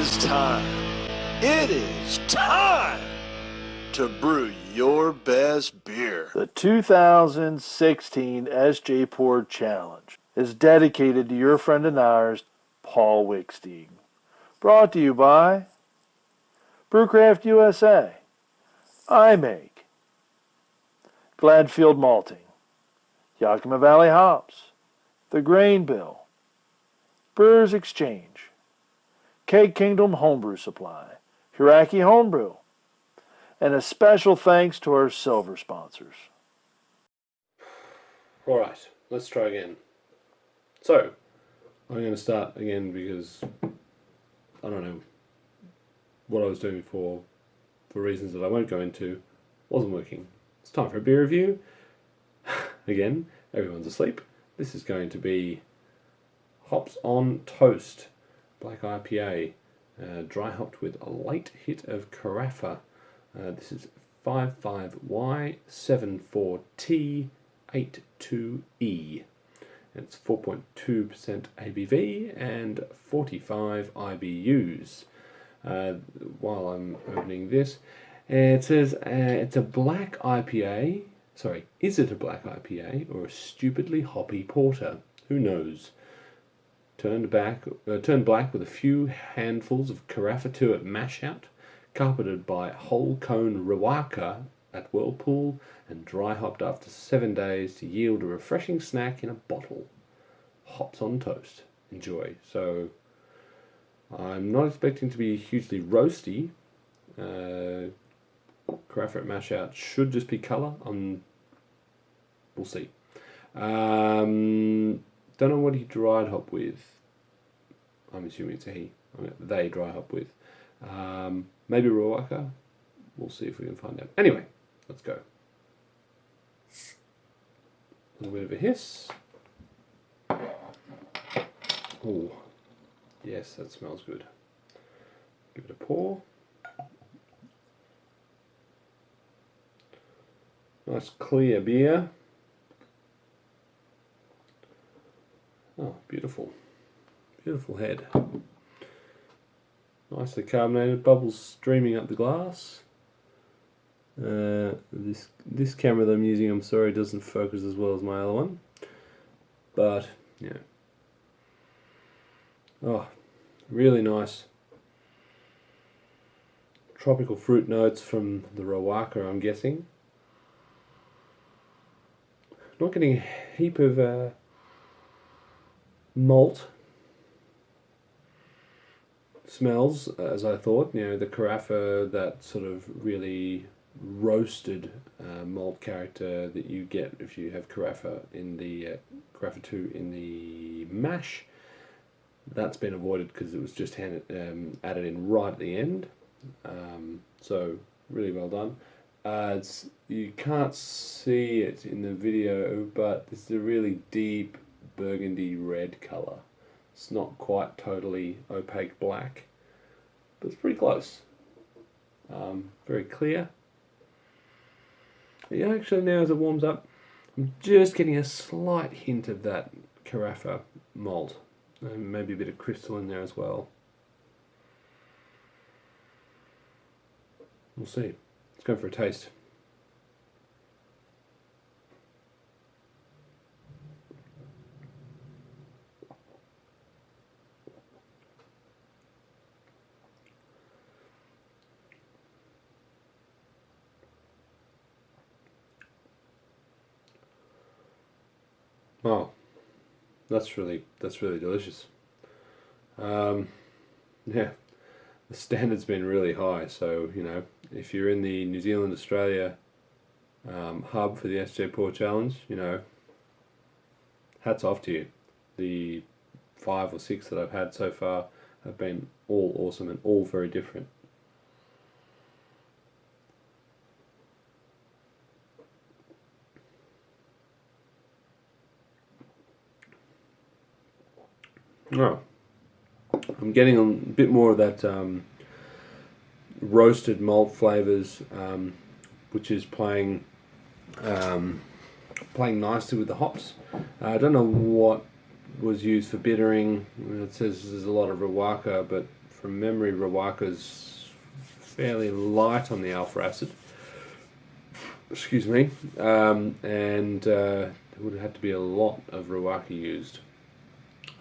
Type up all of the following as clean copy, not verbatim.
is time. It is time to brew your best beer. The 2016 SJPORR Challenge is dedicated to your friend and ours, Paul Wickstein. Brought to you by Brewcraft USA, iMake, Gladfield Malting, Yakima Valley Hops, The Grain Bill, Brewers Exchange, Keg Kingdom Homebrew Supply, Hiraki Homebrew, and a special thanks to our silver sponsors. Alright, let's try again. So, I'm going to start again because I don't know what I was doing before, for reasons that I won't go into, wasn't working. It's time for a beer review. Again, everyone's asleep. This is going to be Hops on Toast Black IPA, dry hopped with a light hit of Carafa. This is 55y-74t-82e. It's 4.2% ABV and 45 IBUs. While I'm opening this, it says it's a black IPA. Sorry, is it a black IPA or a stupidly hoppy porter? Who knows? Turned black with a few handfuls of Carafa 2 at mash out, carpeted by whole cone Rawaka at Whirlpool, and dry hopped after 7 days to yield a refreshing snack in a bottle. Hops on toast. Enjoy. So, I'm not expecting to be hugely roasty. Carafa at mash out should just be colour. We'll see. Don't know what he dried hop with. I'm assuming it's a he. They dry hop with. Maybe Rawaka. We'll see if we can find out. Anyway, let's go. A little bit of a hiss. Oh, yes, that smells good. Give it a pour. Nice clear beer. Oh, beautiful. Beautiful head. Nicely carbonated, bubbles streaming up the glass. This camera that I'm using, I'm sorry, doesn't focus as well as my other one. But, yeah. Oh, really nice. Tropical fruit notes from the Rawaka, I'm guessing. Not getting a heap of malt smells, as I thought. You know, the Carafa, that sort of really roasted malt character that you get if you have Carafa in the Carafa 2 in the mash. That's been avoided because it was just added in right at the end. So really well done. You can't see it in the video, but it's a really deep burgundy red colour. It's not quite totally opaque black, but it's pretty close. Very clear. Yeah, actually now as it warms up, I'm just getting a slight hint of that Carafa malt. Maybe a bit of crystal in there as well. We'll see. Let's go for a taste. Oh, that's really delicious. Yeah, the standard's been really high. So you know, if you're in the New Zealand Australia hub for the SJPORR Challenge, you know, hats off to you. The 5 or 6 that I've had so far have been all awesome and all very different. Oh, I'm getting a bit more of that roasted malt flavours, which is playing nicely with the hops. I don't know what was used for bittering. It says there's a lot of Rawaka, but from memory, Rawaka's fairly light on the alpha acid. Excuse me. And there would have had to be a lot of Rawaka used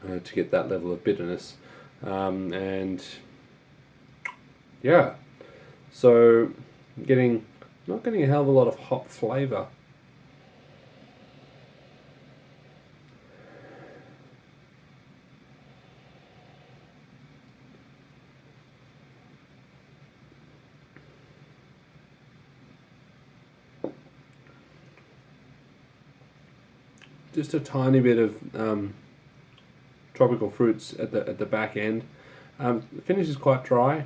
to get that level of bitterness. And yeah, so not getting a hell of a lot of hop flavour. Just a tiny bit of tropical fruits at the back end. The finish is quite dry,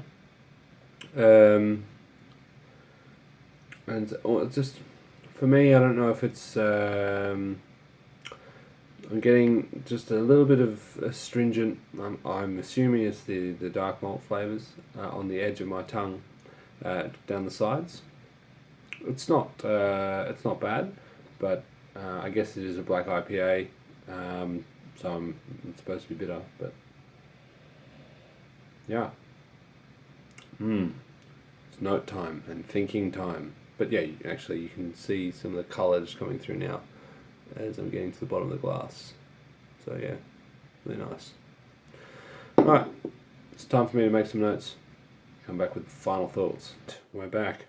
and just for me, I don't know if it's I'm getting just a little bit of astringent. I'm assuming it's the dark malt flavors on the edge of my tongue, down the sides. It's not bad, but I guess it is a black IPA, so it's supposed to be bitter, but yeah. It's note time and thinking time. But yeah, actually you can see some of the colours coming through now as I'm getting to the bottom of the glass. So yeah, really nice. Alright, it's time for me to make some notes. Come back with final thoughts. We're back.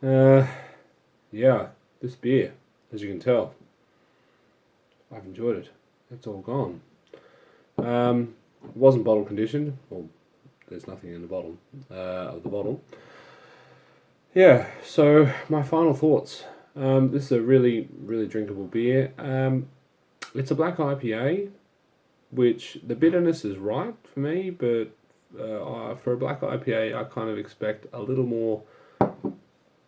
Yeah, this beer, as you can tell, I've enjoyed it. It's all gone. It wasn't bottle conditioned. Well, there's nothing in the bottom of the bottle. Yeah, so my final thoughts. This is a really, really drinkable beer. It's a black IPA, which the bitterness is right for me, but for a black IPA, I kind of expect a little more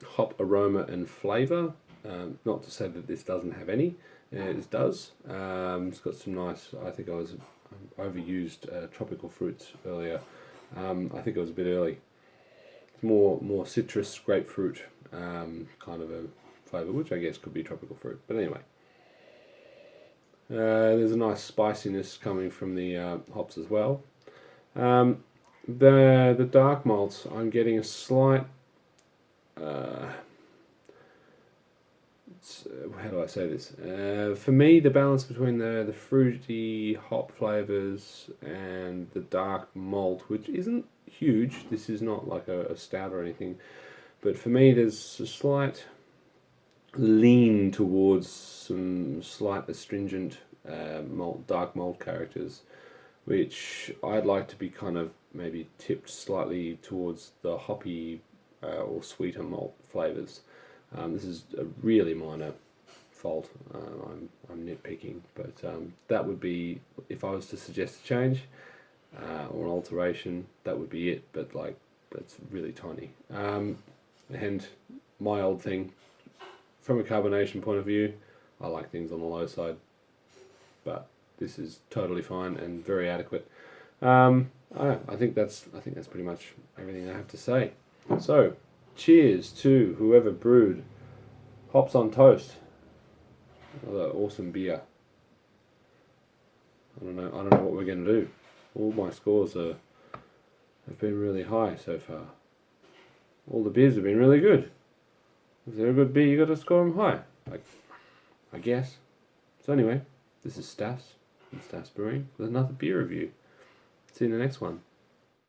hop aroma and flavour. Not to say that this doesn't have any. It does. It's got some nice, I think I was overused tropical fruits earlier. I think it was a bit early. It's more citrus, grapefruit kind of a flavour, which I guess could be tropical fruit. But anyway, there's a nice spiciness coming from the hops as well. The dark malts, I'm getting a slight. How do I say this? For me, the balance between the fruity hop flavours and the dark malt, which isn't huge, this is not like a stout or anything, but for me there's a slight lean towards some slight astringent dark malt characters, which I'd like to be kind of maybe tipped slightly towards the hoppy or sweeter malt flavours. This is a really minor fault. I'm nitpicking, but that would be, if I was to suggest a change or an alteration, that would be it. But like, that's really tiny. And my old thing, from a carbonation point of view, I like things on the low side, but this is totally fine and very adequate. I think that's pretty much everything I have to say. So, cheers to whoever brewed Hops on Toast. Another awesome beer. I don't know what we're going to do. All my scores have been really high so far. All the beers have been really good. If they're a good beer, you got to score them high. I guess. So anyway, this is Stas from Stas Brewing with another beer review. See you in the next one.